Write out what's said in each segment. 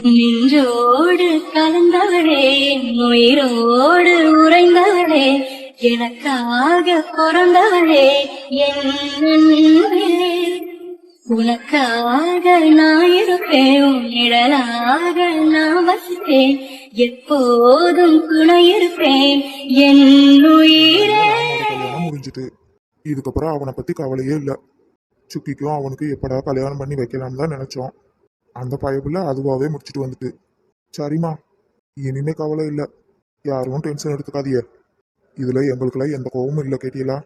நின்றோடு கலந்தவளே, உயிரோடு உறைந்தவளே, எனக்காக பிறந்தவளே, என் அன்பே. உனக்காக நான் இருப்பேன், உன் நிழலாக நான் வசிப்பேன், எப்போதும் துணை இருப்பேன் என் உயிரே. கல்யாணம் முடிஞ்சிட்டு இதுக்கப்புறம் அவனை பத்தி கவலையே இல்லை. சுக்கிக்கும் அவனுக்கு எப்படா கல்யாணம் பண்ணி வைக்கலாம்னு தான் நினைச்சோம். அந்த பயப்புல அதுவாகவே முடிச்சுட்டு வந்துட்டு. சரிம்மா, இனிமே கவலை இல்லை. யாரும் டென்ஷன் எடுத்துக்காதீங்க. இதுல எங்களுக்குலாம் எந்த கோவமும் இல்லை, கேட்டீங்களா?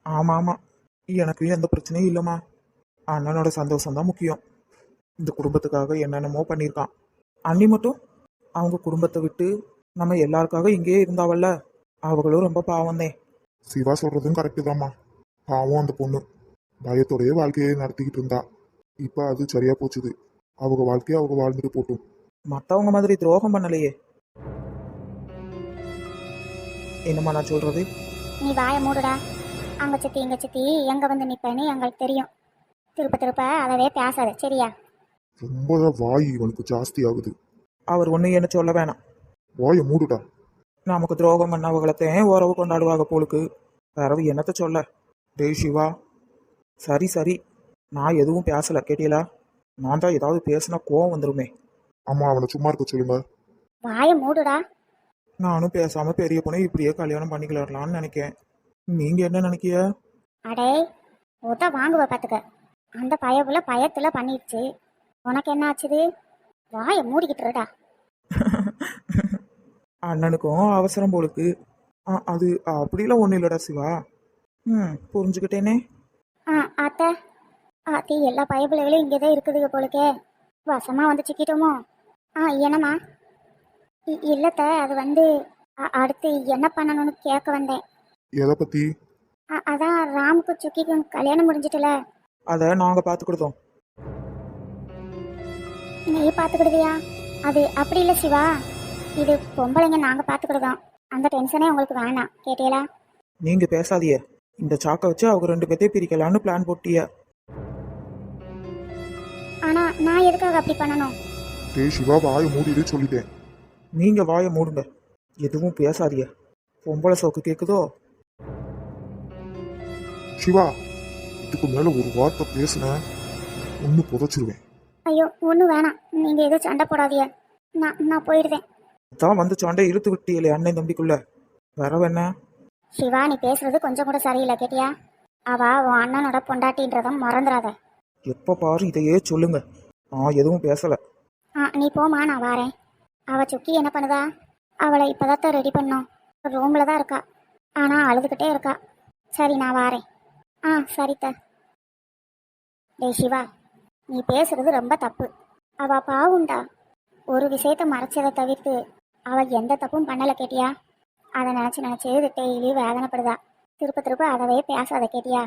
ஆமா ஆமா, எனக்கு எந்த பிரச்சனையும் இல்லைம்மா. அண்ணனோட சந்தோஷம் தான் முக்கியம். இந்த குடும்பத்துக்காக என்னென்னமோ பண்ணியிருக்கான். அண்ணி மட்டும் அவங்க குடும்பத்தை விட்டு நம்ம எல்லாருக்காக இங்கேயே இருந்தாவல்ல, அவங்களும் ரொம்ப பாவந்தே. சிவா சொல்றதும் கரெக்டு தாம்மா. பாவம் அந்த பொண்ணு பயத்தோடைய வாழ்க்கையை நடத்திக்கிட்டு இருந்தா. இப்ப அது சரியா போச்சுது. அவங்க வாழ்க்கையை அவங்க வாழ்ந்துட்டு போட்டும். மற்றவங்க மாதிரி துரோகம் பண்ணலையே. என்னம்மா நான் சொல்றது? நீ வாய மூடுடா. அங்க சித்தி இங்க சித்தி எங்க வந்து நிப்பேன்னு எங்களுக்கு தெரியும். திருப்ப திருப்ப அதவே பேசாத, சரியா? ரொம்பதான் வாய் இவனுக்கு ஜாஸ்தி ஆகுது. அவர் ஒன்று என்ன சொல்ல வேணாம். வாயை மூடுடா. நமக்கு துரோகம் பண்ணவங்களத்தையும் உறவு கொண்டாடுவாங்க போலுக்கு. வேறவு என்னத்த சொல்ல? டேய் சிவா, சரி சரி, நான் எதுவும் பேசல, கேட்டீங்களா? நான் தான் ஏதாவது பேசினா கோவம் வந்துருமே. அம்மா அவனை சும்மா இருக்க சொல்லுங்க. வாய மூடுடா. நானும் பேசாம பெரிய பொண்ணை இப்படியே கல்யாணம் பண்ணிக்கலாம்னு நினைக்கேன். நீங்க என்ன நினைக்கிய? அடே ஊத்த வாங்குவ பாத்துக்க. அந்த பயவுல பயத்துல பண்ணிடுச்சு. உனக்கு என்ன ஆச்சுது? வாய மூடிக்கிட்டுடா. அண்ணனுக்கும் அவசரம் போலுக்கு. அது அப்படிலாம் ஒன்றும் இல்லடா சிவா. புரிஞ்சுக்கிட்டேனே. அத்தை ஆத்தி எல்லா பயபுலைகளும் இங்கேதான் இருக்குதுங்க போலுக்கே. வசமா வந்து சிக்கிட்டோமோ? என்னம்மா? இல்லத்த, அது வந்து அடுத்து என்ன பண்ணணும்னு கேட்க வந்தேன். எதை பத்தி? அதான் ராமுக்கும் சுக்கிக்கும் கல்யாணம் முடிஞ்சிட்டுல. அதை நாங்க பார்த்துக்கிட்டோம். நீ பார்த்துக்கிடுவியா? அது அப்படி இல்லை சிவா, இது பொம்பளைங்க நாங்கள் பார்த்துக்கிடுதோம். அந்த டென்ஷனே உங்களுக்கு வேணாம், கேட்டீங்களா? நீங்க பேசாதிய. இந்த சாக்கை வச்சு அவங்க 2 பேர்த்தையும் பிரிக்கலான்னு பிளான் போட்டிய. ஆனா நான் எதுக்காக அப்படி பண்ணணும்? டேய் சிவா, வாயை மூடிடு சொல்லிட்டேன். நீங்க வாயை மூடுங்க, எதுவும் பேசாதிய. பொம்பளை சோக்கு கேக்குதோ? சிவா, இதுக்கு மேல ஒரு வார்த்தை பேசுன ஒன்னு புதைச்சிருவேன். ஐயோ ஒன்றும் வேணாம், நீங்கள் எதுவும் சண்டை போடாதீங்க. நான் போயிடுவேன். தான் வந்து சண்டை இழுத்து விட்டியலே அண்ணன் தம்பிக்குள்ள. வரவென்ன? சிவா, நீ பேசுறது கொஞ்சம் கூட சரியில்லை, கேட்டியா? அவ உன் அண்ணனோட பொண்டாட்டின்றதும் மறந்துடாத. எப்போ பாரு இதையே சொல்லுங்க. நான் எதுவும் பேசல. நீ போமா, நான் வாரேன். அவ சுக்கி என்ன பண்ணுதா? அவளை இப்போதான் ரெடி பண்ணோம். ரூமில் தான் இருக்கா, ஆனால் அழுதுகிட்டே இருக்கா. சரி, நான் வாரேன். சரித்த. டேய் சிவா, நீ பேசுறது ரொம்ப தப்பு. அவ பாவுண்டா. ஒரு விஷயத்த மறைச்சதை தவிர்த்து அவள் எந்த தப்பும் பண்ணலை, கேட்டியா? அதை நினச்சி டெய்லி வேதனைப்படுதா. திருப்ப திருப்ப அதவே பேசாத, கேட்டியா?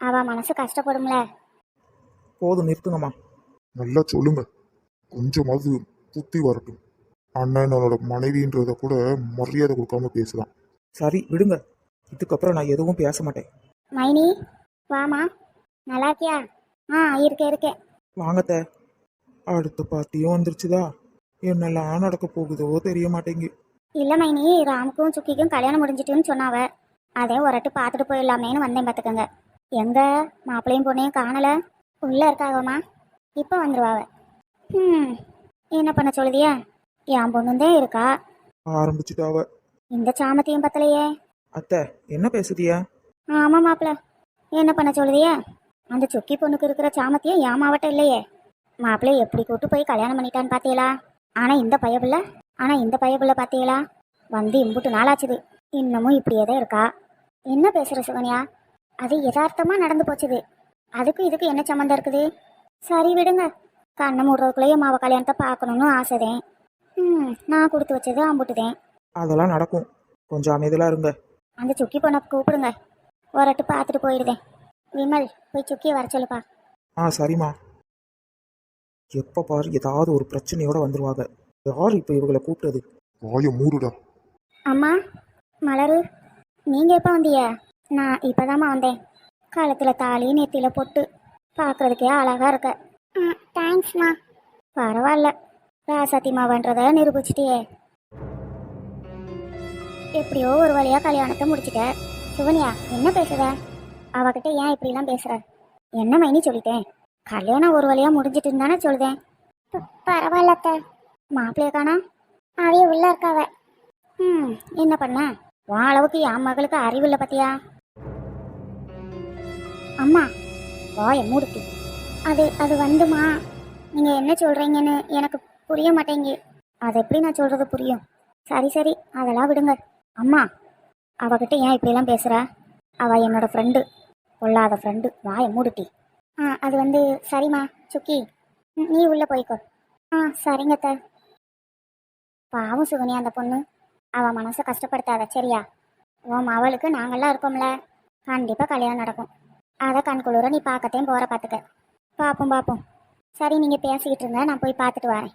அவள் மனசு கஷ்டப்படும்ல. போதும், நிறுத்துங்கம்மா. நல்லா சொல்லுங்க, கொஞ்சமாவது புத்தி வரட்டும். அண்ணனோட மனைவின்றத கூட மரியாதை கொடுக்காம பேசலாம். சரி விடுங்க, இதுக்கப்புறம் நான் எதுவும் பேச மாட்டேன். மைனி வாமா, நல்லா இருக்கியா? இருக்கேன். வாங்கத்த. அடுத்த பார்ட்டியும் வந்துருச்சுதா. என்னெல்லாம் நடக்க போகுதோ தெரிய மாட்டேங்கு. இல்லை மைனி, ராமுக்கும் சுக்கிக்கும் கல்யாணம் முடிஞ்சிட்டுன்னு சொன்னாவ. அதே ஒருட்டு பார்த்துட்டு போயிடலாமேன்னு வந்தேன், பார்த்துக்கோங்க. எங்க மாப்பிள்ளையும் பொண்ணையும் காணல. உள்ளே இருக்காவம்மா, இப்போ வந்துருவாவ. என்ன பண்ண சொல்லுதியா? என் பொண்ணுந்தே இருக்கா. ஆரம்பிச்சுட்டாவ. இந்த சாமத்தையும் பத்தலையே. அத்தை என்ன பேசுதியா? ஆமாம் மாப்பிள்ள, என்ன பண்ண சொல்லுதியா? அந்த சுக்கி பொண்ணுக்கு இருக்கிற சாமத்தியம் என் மாவட்டம் இல்லையே. மாப்பிள்ளை எப்படி கூட்டு போய் கல்யாணம் பண்ணிட்டான்னு பார்த்தீங்களா? ஆனால் இந்த பயப்புள்ள பார்த்தீங்களா? வந்து இம்புட்டு நாளாச்சுது, இன்னமும் இப்படியே தான் இருக்கா. என்ன பேசுகிற சிவனியா? அது யதார்த்தமாக நடந்து போச்சுது. அதுக்கு இதுக்கு என்ன சம்மந்தம் இருக்குது? சரி விடுங்க, கண்ணை மூடுறதுக்குள்ளேயே மாவ கல்யாணத்தை பார்க்கணுன்னு ஆசைதேன். நான் கொடுத்து வச்சது அம்புட்டுதேன். அதெல்லாம் நடக்கும், கொஞ்சம் அமைதியாக இருங்க. அந்த சுக்கி பொண்ணை கூப்பிடுங்க, ஒருட்டு பார்த்துட்டு போயிடுதேன். விமல், போய் சுக்கியை வர சொல்லுப்பா. சரிம்மா. எப்போ பாரு ஏதாவது ஒரு பிரச்சனையோட வந்துருவாங்க. யார் இப்போ இவங்களை கூப்பிட்டது? வாயை மூடுடா. அம்மா மலரு, நீங்கள் எப்போ வந்தீங்க? நான் இப்போதாம்மா வந்தேன். கழுத்தில் தாலி, நெத்தியில் பொட்டு, பார்க்குறதுக்கே அழகாக இருக்க. தேங்க்ஸ்மா. பரவாயில்ல, ராசாத்திமாவன்றத நிரூபிச்சிட்டியே. எப்படியோ ஒரு வழியா கல்யாணத்தை முடிச்சிட்ட. சுகன்யா என்ன பேசுத? அவகிட்ட ஏன் இப்படிலாம் பேசுற? என்ன மைனி சொல்லிட்டேன், கல்யாணம் ஒரு வழியா முடிஞ்சிட்டுன்னு தானே சொல்லுதேன். பரவாயில்லத்த. மாப்பிள்ளைய காணா? அவைய உள்ள இருக்காவ. என்ன பண்ண? உன் அளவுக்கு என் மகளுக்கு அறிவில்லை பத்தியா? அம்மா வாய மூடுத்தி. அது அது வந்துமா, நீங்க என்ன சொல்றீங்கன்னு எனக்கு புரிய மாட்டேங்க. அது எப்படி நான் சொல்றது புரியும்? சரி சரி அதெல்லாம் விடுங்க. அம்மா அவகிட்ட ஏன் இப்படிலாம் பேசுற? அவ என்னோட ஃப்ரெண்டு, பொல்லாத ஃப்ரெண்டு. வாய மூடுட்டி. அது வந்து சரிம்மா. சுக்கி நீ உள்ள போய்க்கோ. சரிங்க அத்தை. பாவம் சுகன்யா அந்த பொண்ணு. அவ மனசை கஷ்டப்படுத்தாத சரியா? உன் அவளுக்கு நாங்கள்லாம் இருக்கோம்ல, கண்டிப்பா கல்யாணம் நடக்கும். அதை கண்குளிர நீ பார்க்கத்தையும் போற பார்த்துக்க. பார்ப்போம். சரி நீங்க பேசிக்கிட்டு இருங்க, நான் போய் பார்த்துட்டு வரேன்.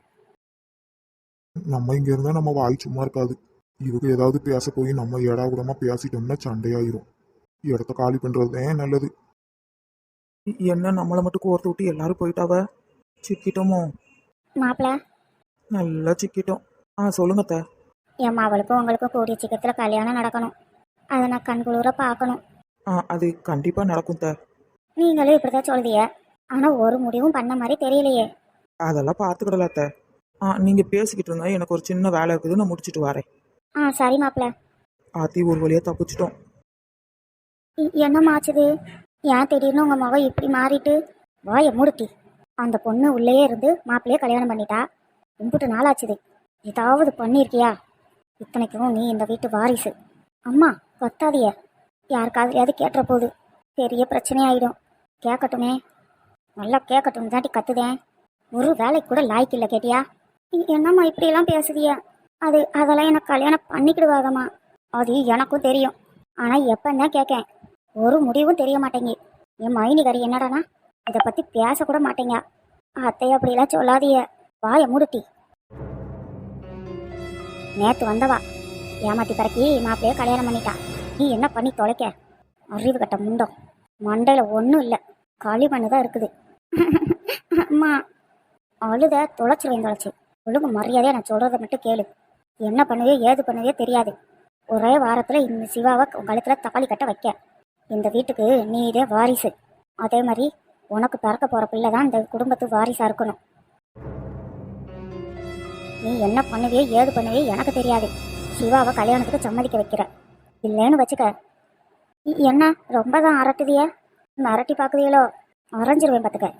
நம்ம இங்க இருந்தா நம்ம வாய் சும்மா இருக்காது. இவங்க ஏதாவது பேச போய் நம்ம ஏடாகூடமா பேசிட்டோம்னா சண்டையாயிரும். இடத்த காலி பண்றதுதான் நல்லது. என்ன நம்மளை மட்டும் கோர்த்து விட்டு எல்லாரும் போயிட்டாவ? சிக்கிட்டோமோ? மாப்பிள்ள நல்லா சிக்கிட்டோம். சொல்லுங்க அத்தை. என் அவளுக்கும் உங்களுக்கும் கூடிய சீக்கிரத்தில் கல்யாணம் நடக்கணும். அதை நான் கண்குளிர பார்க்கணும். அது கண்டிப்பா நடக்கும் அத்தை. நீங்களும் இப்படிதான் சொல்லுதிய, ஆனா ஒரு முடிவும் பண்ண மாதிரி தெரியலையே. அதெல்லாம் பார்த்துக்கிடல அத்தை. நீங்க பேசிக்கிட்டு இருங்க, எனக்கு ஒரு சின்ன வேலை இருக்குது, நான் முடிச்சிட்டு வரேன். சரி மாப்பிள்ள. ஆத்தி ஒரு வழியா தப்பிச்சிட்டோம். என்னமாச்சுது? ஏன் திடீர்னு உங்க முகம் இப்படி மாறிட்டு? வாய மூடுத்தி. அந்த பொண்ணு உள்ளேயே இருந்து மாப்பிள்ளையே கல்யாணம் பண்ணிட்டா. இம்புட்டு நாளாச்சுது. ஏதாவது பண்ணியிருக்கியா? இத்தனைக்கும் நீ இந்த வீட்டு வாரிசு. அம்மா கொத்தாதிய, யாருக்காவது கேட்டுற போது பெரிய பிரச்சனையாயிடும். கேட்கட்டுமே, நல்லா கேட்கட்டும் தாண்டி கத்துதேன். ஒரு வேலைக்கு கூட லாய்க்கு இல்லை கேட்டியா? என்னம்மா இப்படியெல்லாம் பேசுதிய? அதெல்லாம் எனக்கு கல்யாணம் பண்ணிக்கிடுவாகம்மா. அது எனக்கும் தெரியும். ஆனால் எப்பந்தான் கேட்கேன், ஒரு முடிவும் தெரிய மாட்டேங்கி. என் மைனிகரி என்னடானா இதை பற்றி பேசக்கூட மாட்டேங்க. அத்தை அப்படிலாம் சொல்லாதிய. வாய மூடுட்டி. நேற்று வந்தவா ஏமாத்தி பறக்கி மாப்பிள்ளையே கல்யாணம் பண்ணிட்டா. நீ என்ன பண்ணி தொலைக்க? அறிவு கட்ட முண்டம். மண்டையில் ஒன்றும் இல்லை, களிமண்ணு தான் இருக்குது. அம்மா அழுத தொலைச்சி ஒழுங்கு மரியாதையாக நான் சொல்கிறத மட்டும் கேளு. என்ன பண்ணுவே ஏது பண்ணுவே தெரியாது. ஒரே வாரத்தில் இந்த சிவாவை கழுத்தில் தாலி கட்ட வைக்க. இந்த வீட்டுக்கு நீ இதே வாரிசு. அதே மாதிரி உனக்கு பிறக்க போகிற பிள்ளை தான் இந்த குடும்பத்து வாரிசாக இருக்கணும். நீ என்ன பண்ணுவே ஏது பண்ணுவே எனக்கு தெரியாது. சிவாவை கல்யாணத்துக்கு சம்மதிக்க வைக்கிற. இல்லைன்னு வச்சுக்க. என்ன ரொம்ப தான் அரட்டுதிய? மிரட்டி பார்க்குதியலோ? அரைஞ்சிருவேன் பார்த்துக்க.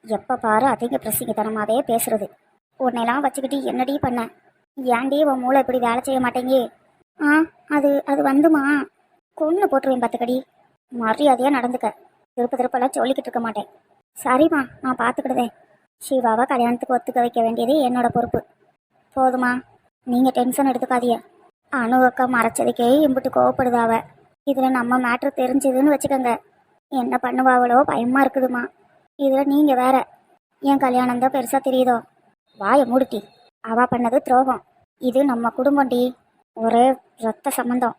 எப்போ பாரு அதிக பிரசிங்கத்தனமாகவே பேசுறது. உன்னையெல்லாம் வச்சுக்கிட்டு என்னடி பண்ண? ஏன்டி உன் மூளை இப்படி வேலை செய்ய மாட்டேங்கி? அது வந்துமா, கொன்று போட்டுருவேன் பார்த்துக்கடி. மரியாதையாக நடந்துக்க. திருப்பெல்லாம் சொல்லிக்கிட்டு இருக்க மாட்டேன். சரிம்மா நான் பார்த்துக்கிடுதேன். சிவாவை கல்யாணத்துக்கு ஒத்துக்க வைக்க வேண்டியது என்னோட பொறுப்பு. போதுமா, நீங்கள் டென்ஷன் எடுத்துக்காதீங்க. அணுவக்கா மறைச்சதுக்கே இம்புட்டு கோவப்படுதாவ. இதில் நம்ம மேட்ரு தெரிஞ்சதுன்னு வச்சுக்கோங்க, என்ன பண்ணுவாவளோ பயமாக இருக்குதுமா. இதில் நீங்கள் வேற. என் கல்யாணம் தான் பெருசாக தெரியுதோ? வாயை மூடுட்டி. அவள் பண்ணது துரோகம். இது நம்ம குடும்பம்டி, ஒரே ரத்த சம்பந்தம்.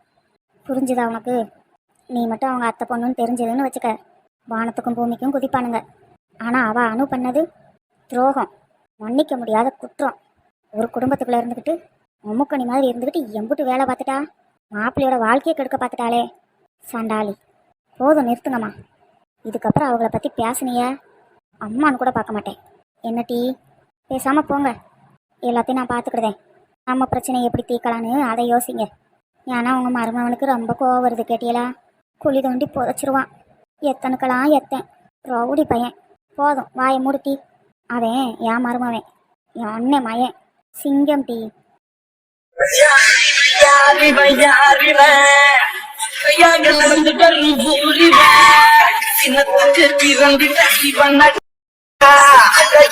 புரிஞ்சுதா உனக்கு? நீ மட்டும் அவங்க அத்தை பொண்ணுன்னு தெரிஞ்சதுன்னு வச்சுக்க, வானத்துக்கும் பூமிக்கும் குதிப்பானுங்க. ஆனால் அவள் அணு பண்ணது துரோகம், மன்னிக்க முடியாத குற்றம். ஒரு குடும்பத்துக்குள்ளே இருந்துக்கிட்டு அம்முக்கணி மாதிரி இருந்துக்கிட்டு எம்புட்டு வேலை பார்த்துட்டா. மாப்பிள்ளையோட வாழ்க்கையை கெடுக்க பார்த்துட்டாளே சண்டாளி. போதும் நிறுத்துங்கம்மா. இதுக்கப்புறம் அவங்கள பற்றி பேசுனிய அம்மான்னு கூட பார்க்க மாட்டேன். என்ன டீ? பேசாமல் போங்க. எல்லாத்தையும் நான் பார்த்துக்கிடுதேன். நம்ம பிரச்சனையை எப்படி தீர்க்கலான்னு அதை யோசிங்க. ஏன்னா உங்கள் மருமவனுக்கு ரொம்ப கோவம் வருது கேட்டியலா? குழி தோண்டி புதைச்சிருவான். எத்தனுக்கெல்லாம் எத்தேன். ரவுடி பையன். போதும் வாயை மூடுட்டி. அவன் என் மருமவன், என் அண்ணன் மயன், சிங்கம் டீ.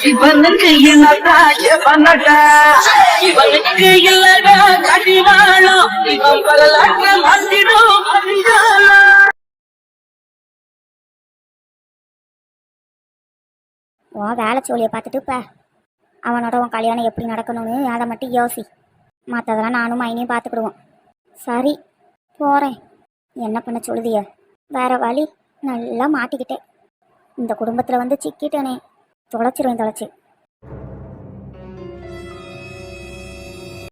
இவனுக்கு இவனுக்கு இல்லடா கடிவாளம், இவன் வரலாற்று மாத்திடும். உன் வேலை சோழியை பார்த்துட்டு இப்போ அவனோட உன் கல்யாணம் எப்படி நடக்கணும்னு அதை மட்டும் யோசி. மற்றதெல்லாம் நானும் மைனியும் பார்த்துக்கிடுவோம். சரி போகிறேன். என்ன பண்ண சொல்லுதிய? வேற வழி. நல்லா மாட்டிக்கிட்டேன். இந்த குடும்பத்தில் வந்து சிக்கிட்டேனே. தொலைச்சிருவேன் தொலைச்சி.